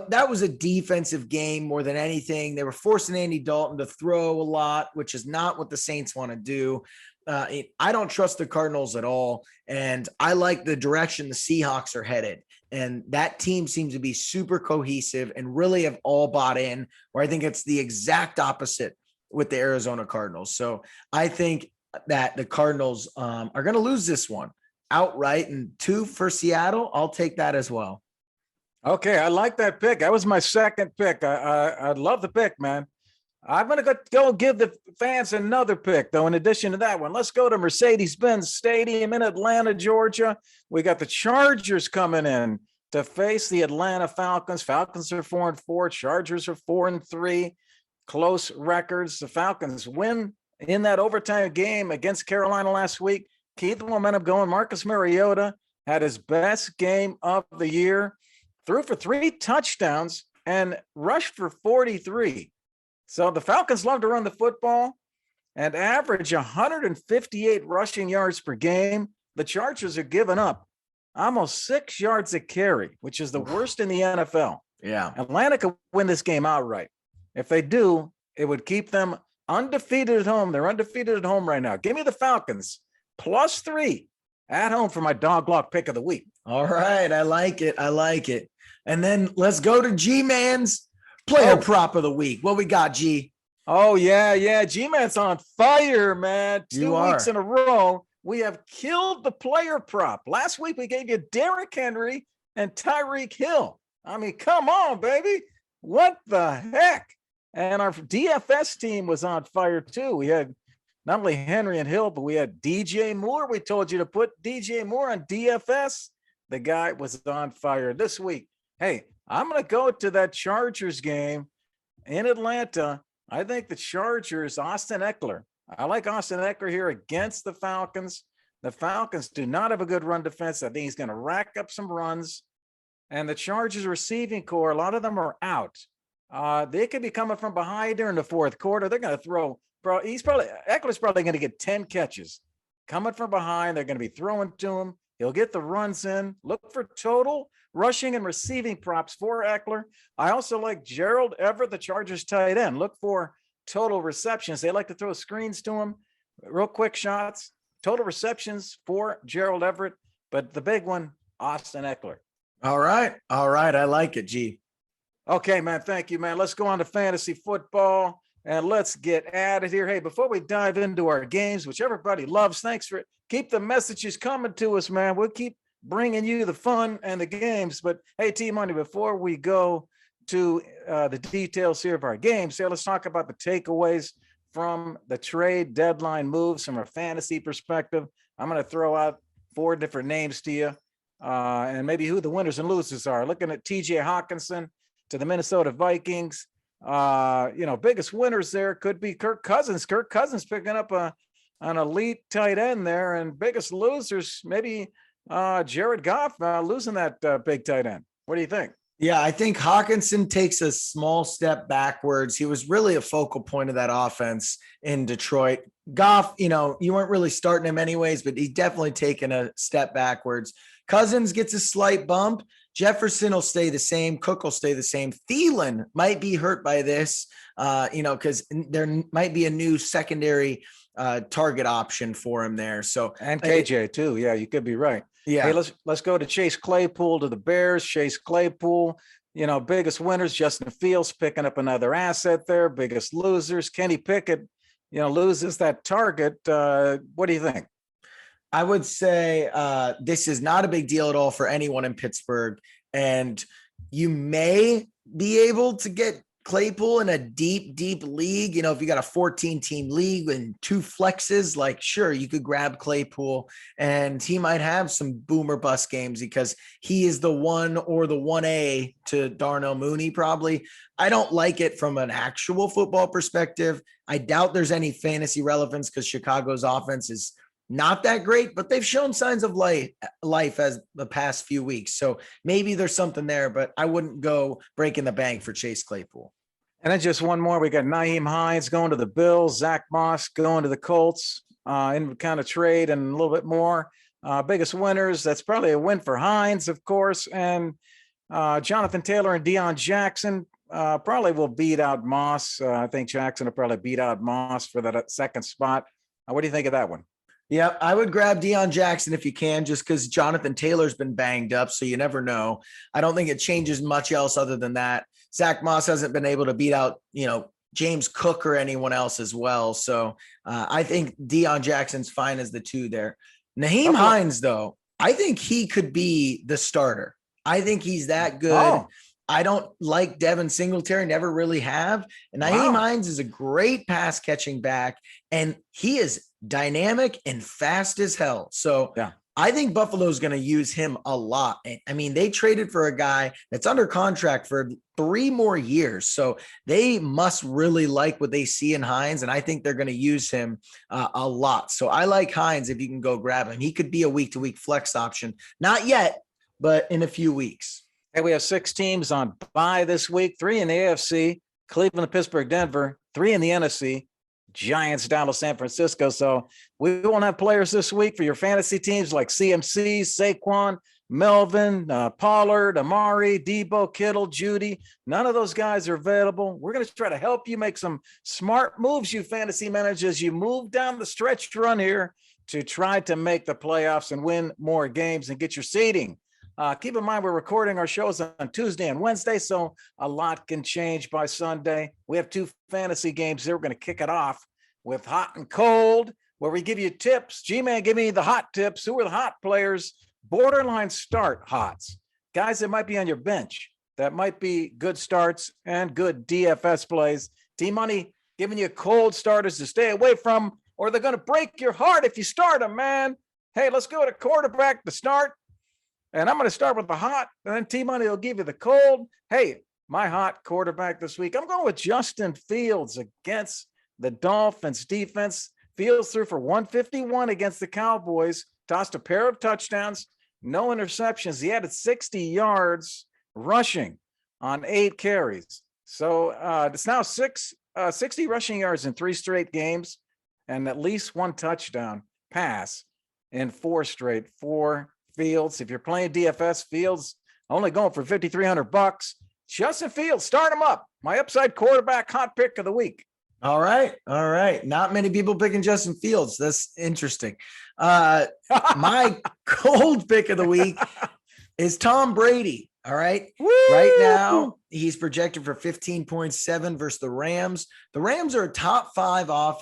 that was a defensive game more than anything. They were forcing Andy Dalton to throw a lot, which is not what the Saints want to do. I don't trust the Cardinals at all. And I like the direction the Seahawks are headed. And that team seems to be super cohesive and really have all bought in, where I think it's the exact opposite with the Arizona Cardinals. So I think that the Cardinals are going to lose this one outright, and 2 for Seattle. I'll take that as well. Okay, I like that pick. That was my second pick. I love the pick, man. I'm going to go give the fans another pick, though, in addition to that one. Let's go to Mercedes-Benz Stadium in Atlanta, Georgia. We got the Chargers coming in to face the Atlanta Falcons. Falcons are 4-4. Chargers are 4-3. Close records. The Falcons win in that overtime game against Carolina last week. Keep the momentum going. Marcus Mariota had his best game of the year. Threw for 3 touchdowns and rushed for 43. So the Falcons love to run the football and average 158 rushing yards per game. The Chargers are giving up almost 6 yards a carry, which is the worst in the NFL. Yeah. Atlanta could win this game outright. If they do, it would keep them undefeated at home. They're undefeated at home right now. Give me the Falcons +3 at home for my dog lock pick of the week. All right. I like it. And then let's go to G-Man's player prop of the week. What we got, G? Oh, yeah. G-Man's on fire, man. 2 weeks in a row, we have killed the player prop. Last week, we gave you Derrick Henry and Tyreek Hill. I mean, come on, baby. What the heck? And our DFS team was on fire, too. We had not only Henry and Hill, but we had DJ Moore. We told you to put DJ Moore on DFS. The guy was on fire this week. Hey, I'm going to go to that Chargers game in Atlanta. I think the Chargers, Austin Eckler. I like Austin Eckler here against the Falcons. The Falcons do not have a good run defense. I think he's going to rack up some runs. And the Chargers receiving core, a lot of them are out. They could be coming from behind during the fourth quarter. They're going to throw, bro. Eckler's probably going to get 10 catches coming from behind. They're going to be throwing to him. He'll get the runs in. Look for total rushing and receiving props for Eckler. I also like Gerald Everett, the Chargers tight end. Look for total receptions. They like to throw screens to him, real quick shots. Total receptions for Gerald Everett, but the big one, Austin Eckler. All right. I like it, G. Okay, man. Thank you, man. Let's go on to fantasy football and let's get at it here. Hey, before we dive into our games, which everybody loves, thanks for keep the messages coming to us, man. We'll keep bringing you the fun and the games. But hey, T-Money, before we go to the details here of our games, here, let's talk about the takeaways from the trade deadline moves from a fantasy perspective. I'm going to throw out 4 different names to you and maybe who the winners and losers are. Looking at TJ Hawkinson to the Minnesota Vikings. Biggest winners there could be Kirk Cousins. Kirk Cousins picking up an elite tight end there, and biggest losers, maybe Jared Goff losing that big tight end. What do you think? Yeah, I think Hawkinson takes a small step backwards. He was really a focal point of that offense in Detroit. Goff, you weren't really starting him anyways, but he's definitely taken a step backwards. Cousins gets a slight bump. Jefferson will stay the same. Cook will stay the same. Thielen might be hurt by this, because there might be a new secondary target option for him there. So and KJ too. Yeah, you could be right. Yeah. Hey, let's go to Chase Claypool to the Bears. Chase Claypool, biggest winners, Justin Fields picking up another asset there. Biggest losers, Kenny Pickett, loses that target. What do you think? I would say this is not a big deal at all for anyone in Pittsburgh. And you may be able to get Claypool in a deep, deep league. If you got a 14-team league and 2 flexes, like, sure, you could grab Claypool and he might have some boomer bust games because he is the 1 or the 1A to Darnell Mooney probably. I don't like it from an actual football perspective. I doubt there's any fantasy relevance because Chicago's offense is not that great, but they've shown signs of life as the past few weeks. So maybe there's something there, but I wouldn't go breaking the bank for Chase Claypool. And then just one more. We got Nyheim Hines going to the Bills, Zach Moss going to the Colts in kind of trade and a little bit more. Biggest winners, that's probably a win for Hines, of course. And Jonathan Taylor and Deion Jackson probably will beat out Moss. I think Jackson will probably beat out Moss for that second spot. What do you think of that one? Yeah, I would grab Deion Jackson if you can, just because Jonathan Taylor's been banged up, so you never know. I don't think it changes much else other than that. Zach Moss hasn't been able to beat out, James Cook or anyone else as well. So I think Deion Jackson's fine as the 2 there. Nyheim Hines, though, I think he could be the starter. I think he's that good. Oh. I don't like Devin Singletary, never really have. And Nyheim Hines is a great pass catching back, and he is dynamic and fast as hell. So yeah, I think Buffalo's going to use him a lot. I mean, they traded for a guy that's under contract for 3 more years. So they must really like what they see in Hines. And I think they're going to use him a lot. So I like Hines if you can go grab him. He could be a week-to-week flex option. Not yet, but in a few weeks. Hey, we have 6 teams on bye this week, 3 in the AFC, Cleveland, Pittsburgh, Denver, 3 in the NFC, Giants, Dallas, San Francisco. So we won't have players this week for your fantasy teams like CMC, Saquon, Melvin, Pollard, Amari, Debo, Kittle, Judy. None of those guys are available. We're going to try to help you make some smart moves, you fantasy managers. You move down the stretch run here to try to make the playoffs and win more games and get your seeding. Keep in mind, we're recording our shows on Tuesday and Wednesday, so a lot can change by Sunday. We have 2 fantasy games here. We're going to kick it off with hot and cold, where we give you tips. G-Man, give me the hot tips. Who are the hot players? Borderline start hots. Guys that might be on your bench, that might be good starts and good DFS plays. T-Money giving you cold starters to stay away from, or they're going to break your heart if you start them, man. Hey, let's go to quarterback to start. And I'm going to start with the hot, and then T-Money will give you the cold. Hey, my hot quarterback this week, I'm going with Justin Fields against the Dolphins defense. Fields threw for 151 against the Cowboys. tossed a pair of touchdowns, no interceptions. He added 60 yards rushing on 8 carries. So it's now 60 rushing yards in 3 straight games and at least 1 touchdown pass in 4 straight for Fields. If you're playing DFS, Fields only going for $5,300. Justin Fields, start him up. My upside quarterback hot pick of the week. All right. Not many people picking Justin Fields. That's interesting. My cold pick of the week is Tom Brady. All right. Woo! Right now, he's projected for 15.7 versus the Rams. The Rams are a top 5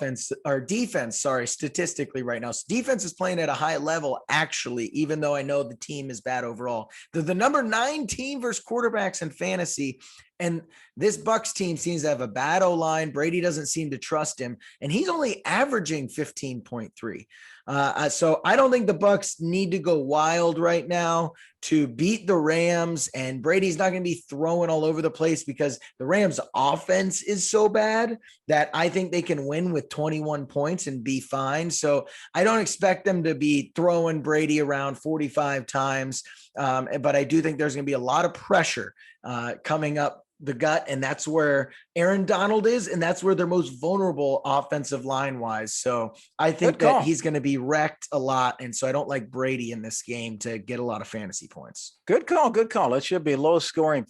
defense, statistically right now. So defense is playing at a high level, actually, even though I know the team is bad overall. They're the number 9 team versus quarterbacks in fantasy. And this Bucs team seems to have a bad O-line. Brady doesn't seem to trust him, and he's only averaging 15.3. So I don't think the Bucs need to go wild right now to beat the Rams, and Brady's not going to be throwing all over the place because the Rams offense is so bad that I think they can win with 21 points and be fine. So I don't expect them to be throwing Brady around 45 times. But I do think there's going to be a lot of pressure coming up the gut, and that's where Aaron Donald is, and that's where they're most vulnerable offensive line wise. So I think that he's going to be wrecked a lot, and so I don't like Brady in this game to get a lot of fantasy points. Good call. It should be a low scoring,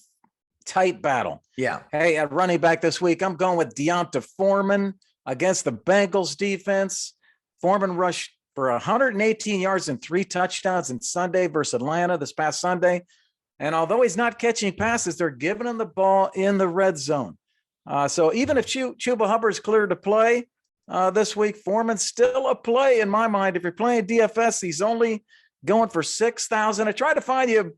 tight battle. Yeah. Hey, at running back this week, I'm going with Deonta Foreman against the Bengals defense. Foreman rushed for 118 yards and 3 touchdowns in Sunday versus Atlanta this past Sunday. And although he's not catching passes, they're giving him the ball in the red zone. So even if Chuba Hubbard's cleared to play this week, Foreman's still a play in my mind. If you're playing DFS, he's only going for 6,000. I try to find you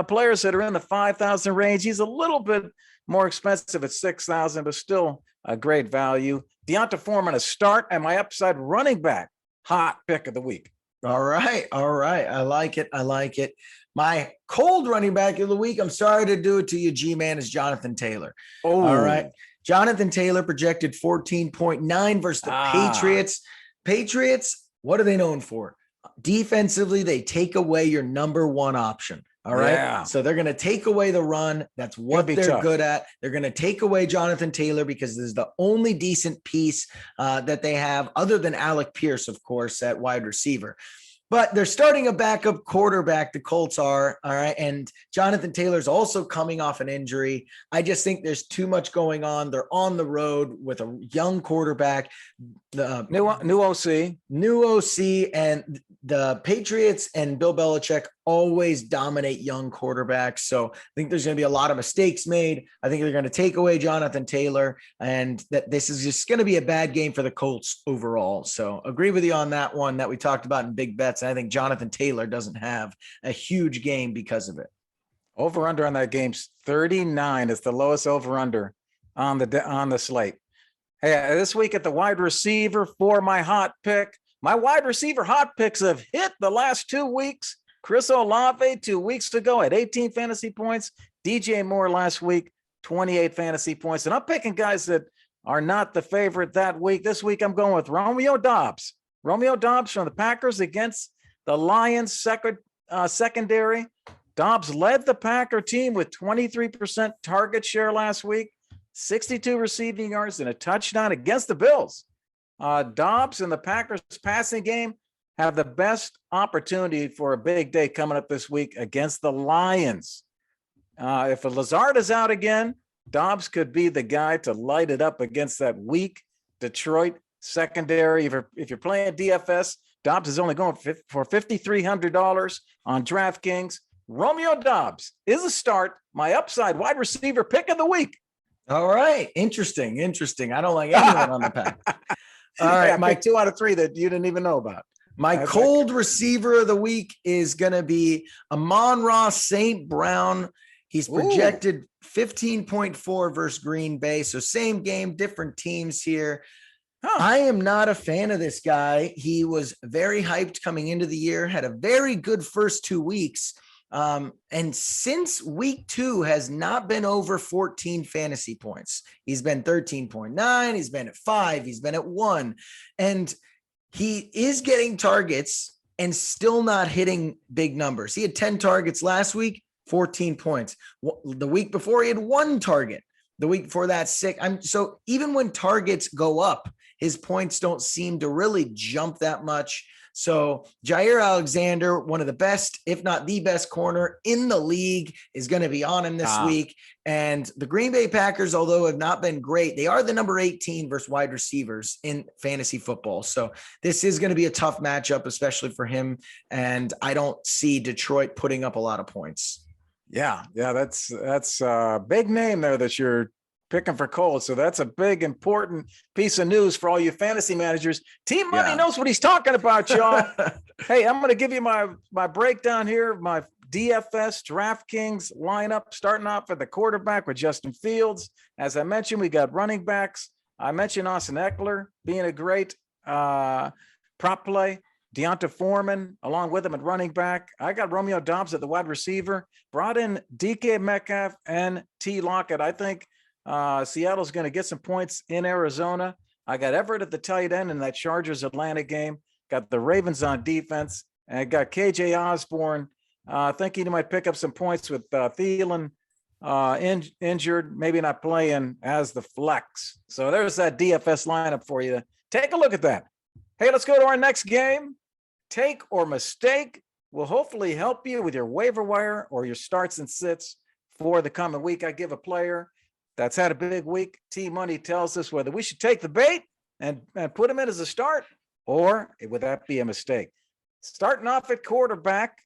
players that are in the 5,000 range. He's a little bit more expensive at 6,000, but still a great value. Deonta Foreman, a start, and my upside running back hot pick of the week. All right. I like it. My cold running back of the week, I'm sorry to do it to you, G-Man, is Jonathan Taylor. Oh, all right. Jonathan Taylor projected 14.9 versus the Patriots. Patriots, what are they known for? Defensively, they take away your number 1 option. All right. Yeah. So they're going to take away the run. That's what they're good at. They're going to take away Jonathan Taylor because this is the only decent piece that they have, other than Alec Pierce, of course, at wide receiver. But they're starting a backup quarterback, the Colts are, all right, and Jonathan Taylor's also coming off an injury. I just think there's too much going on. They're on the road with a young quarterback. The new OC, and the Patriots and Bill Belichick always dominate young quarterbacks. So I think there's going to be a lot of mistakes made. I think they're going to take away Jonathan Taylor, and that this is just going to be a bad game for the Colts overall. So agree with you on that one that we talked about in big bets. And I think Jonathan Taylor doesn't have a huge game because of it. Over under on that game's 39 is the lowest over under on the slate. Hey, this week at the wide receiver for my hot pick. My wide receiver hot picks have hit the last 2 weeks. Chris Olave 2 weeks ago at 18 fantasy points. DJ Moore last week, 28 fantasy points. And I'm picking guys that are not the favorite that week. This week I'm going with Romeo Doubs. Romeo Doubs from the Packers against the Lions secondary. Doubs led the Packer team with 23% target share last week, 62 receiving yards and a touchdown against the Bills. Doubs and the Packers passing game have the best opportunity for a big day coming up this week against the Lions. If Lazard is out again, Doubs could be the guy to light it up against that weak Detroit secondary. If you're playing DFS, Doubs is only going for $5,300 on DraftKings. Romeo Doubs is a start. My upside wide receiver pick of the week. All right. Interesting. I don't like anyone on the pack. All right. Yeah, my 2 out of 3 that you didn't even know about. My cold receiver of the week is going to be Amon-Ra St. Brown. He's projected 15.4 versus Green Bay. So same game, different teams here. I am not a fan of this guy. He was very hyped coming into the year, had a very good first 2 weeks. And since week 2 has not been over 14 fantasy points. He's been 13.9. He's been at 5. He's been at 1. And he is getting targets and still not hitting big numbers. He had 10 targets last week, 14 points. The week before, he had 1 target. The week before that, 6. So even when targets go up, his points don't seem to really jump that much. So Jair Alexander, one of the best, if not the best corner in the league, is going to be on him this week. And the Green Bay Packers, although have not been great, they are the number 18 versus wide receivers in fantasy football. So this is going to be a tough matchup, especially for him. And I don't see Detroit putting up a lot of points. Yeah, that's a big name there that you're picking for Cole. So that's a big, important piece of news for all you fantasy managers. Team Money knows what he's talking about, y'all. Hey, I'm going to give you my breakdown here, my DFS DraftKings lineup, starting off with the quarterback with Justin Fields. As I mentioned, we got running backs. I mentioned Austin Eckler being a great prop play. Deonta Foreman along with him at running back. I got Romeo Doubs at the wide receiver. Brought in DK Metcalf and T. Lockett. I think Seattle's going to get some points in Arizona. I got Everett at the tight end in that Chargers-Atlanta game. Got the Ravens on defense. And I got KJ Osborne. Thinking he might pick up some points with Thielen injured, maybe not playing as the flex. So there's that DFS lineup for you. Take a look at that. Hey, let's go to our next game. Take or mistake will hopefully help you with your waiver wire or your starts and sits for the coming week. I give a player that's had a big week. T-Money tells us whether we should take the bait and put him in as a start, or would that be a mistake? Starting off at quarterback,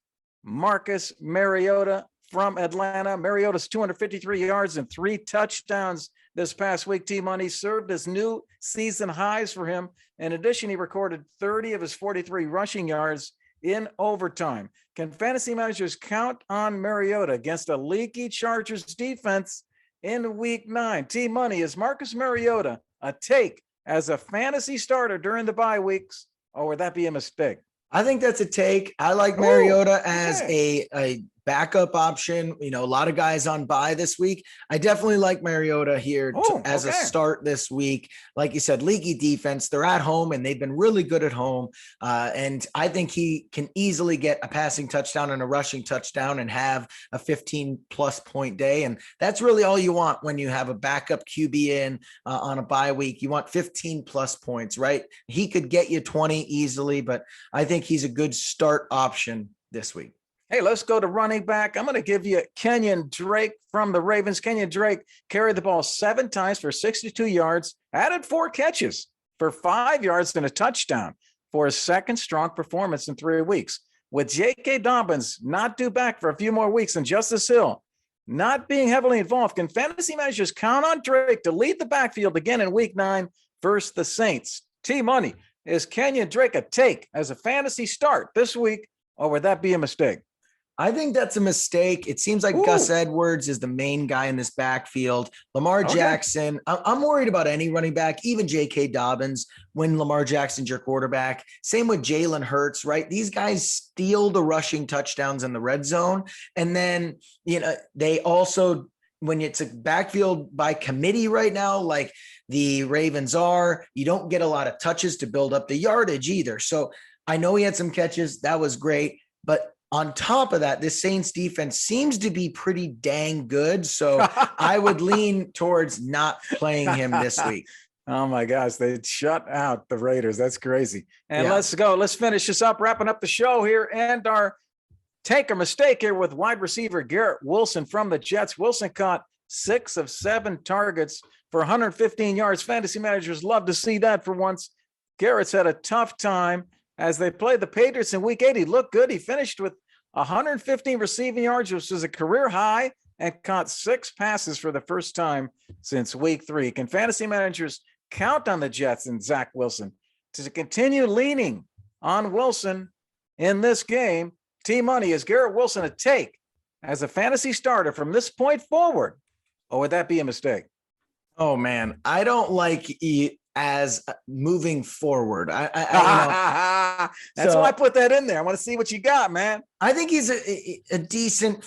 Marcus Mariota from Atlanta. Mariota's 253 yards and 3 touchdowns this past week. T-Money served as new season highs for him. In addition, he recorded 30 of his 43 rushing yards in overtime. Can fantasy managers count on Mariota against a leaky Chargers defense in week 9? T-Money, is Marcus Mariota a take as a fantasy starter during the bye weeks, or would that be a mistake? I think that's a take. I like Mariota as a backup option. You know, a lot of guys on bye this week. I definitely like Mariota here as a start this week. Like you said, leaky defense. They're at home and they've been really good at home. And I think he can easily get a passing touchdown and a rushing touchdown and have a 15+ point day. And that's really all you want when you have a backup QB in on a bye week. You want 15+ points, right? He could get you 20 easily, but I think he's a good start option this week. Hey, let's go to running back. I'm going to give you Kenyon Drake from the Ravens. Kenyon Drake carried the ball 7 times for 62 yards, added 4 catches for 5 yards and a touchdown for his second strong performance in 3 weeks. With J.K. Dobbins not due back for a few more weeks and Justice Hill not being heavily involved, can fantasy managers count on Drake to lead the backfield again in week 9 versus the Saints? T-Money, is Kenyon Drake a take as a fantasy start this week, or would that be a mistake? I think that's a mistake. It seems like Gus Edwards is the main guy in this backfield. Lamar Jackson, I'm worried about any running back, even J.K. Dobbins, when Lamar Jackson's your quarterback. Same with Jalen Hurts, right? These guys steal the rushing touchdowns in the red zone. And then, you know, they also, when it's a backfield by committee right now, like the Ravens are, you don't get a lot of touches to build up the yardage either. So I know he had some catches. That was great. But on top of that, this Saints defense seems to be pretty dang good. So I would lean towards not playing him this week. Oh my gosh, they shut out the Raiders. That's crazy. And let's go. Let's finish this up, wrapping up the show here. And our take or mistake here with wide receiver Garrett Wilson from the Jets. Wilson caught 6 of 7 targets for 115 yards. Fantasy managers love to see that for once. Garrett's had a tough time as they played the Patriots in week 8. He looked good. He finished with 115 receiving yards, which was a career high, and caught 6 passes for the first time since week 3. Can fantasy managers count on the Jets and Zach Wilson to continue leaning on Wilson in this game? T-Money, is Garrett Wilson a take as a fantasy starter from this point forward, or would that be a mistake? Oh man, I don't like as moving forward. That's why I put that in there. I want to see what you got, man. I think he's a decent,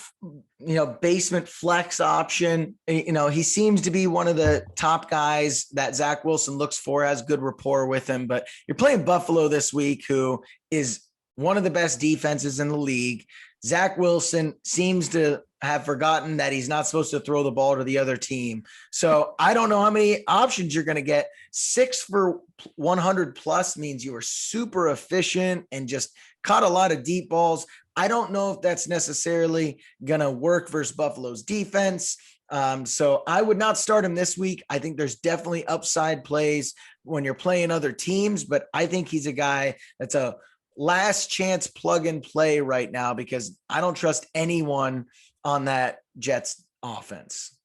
basement flex option. He seems to be one of the top guys that Zach Wilson looks for, has good rapport with him. But you're playing Buffalo this week, who is one of the best defenses in the league. Zach Wilson seems to have forgotten that he's not supposed to throw the ball to the other team. So I don't know how many options you're going to get. 6 for 100 plus means you are super efficient and just caught a lot of deep balls. I don't know if that's necessarily going to work versus Buffalo's defense. So I would not start him this week. I think there's definitely upside plays when you're playing other teams, but I think he's a guy that's a last chance plug and play right now because I don't trust anyone on that Jets offense.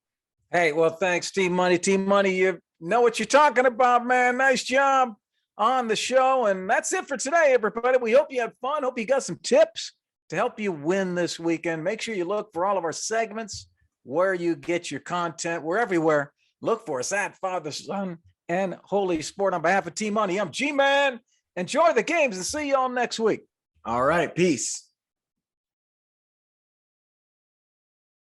Hey, well, thanks, Team Money. Team Money, you know what you're talking about, man. Nice job on the show. And that's it for today, everybody. We hope you had fun. Hope you got some tips to help you win this weekend. Make sure you look for all of our segments where you get your content. We're everywhere. Look for us at Father, Son, and Holy Sport. On behalf of Team Money, I'm G-Man. Enjoy the games and see y'all next week. All right. Peace.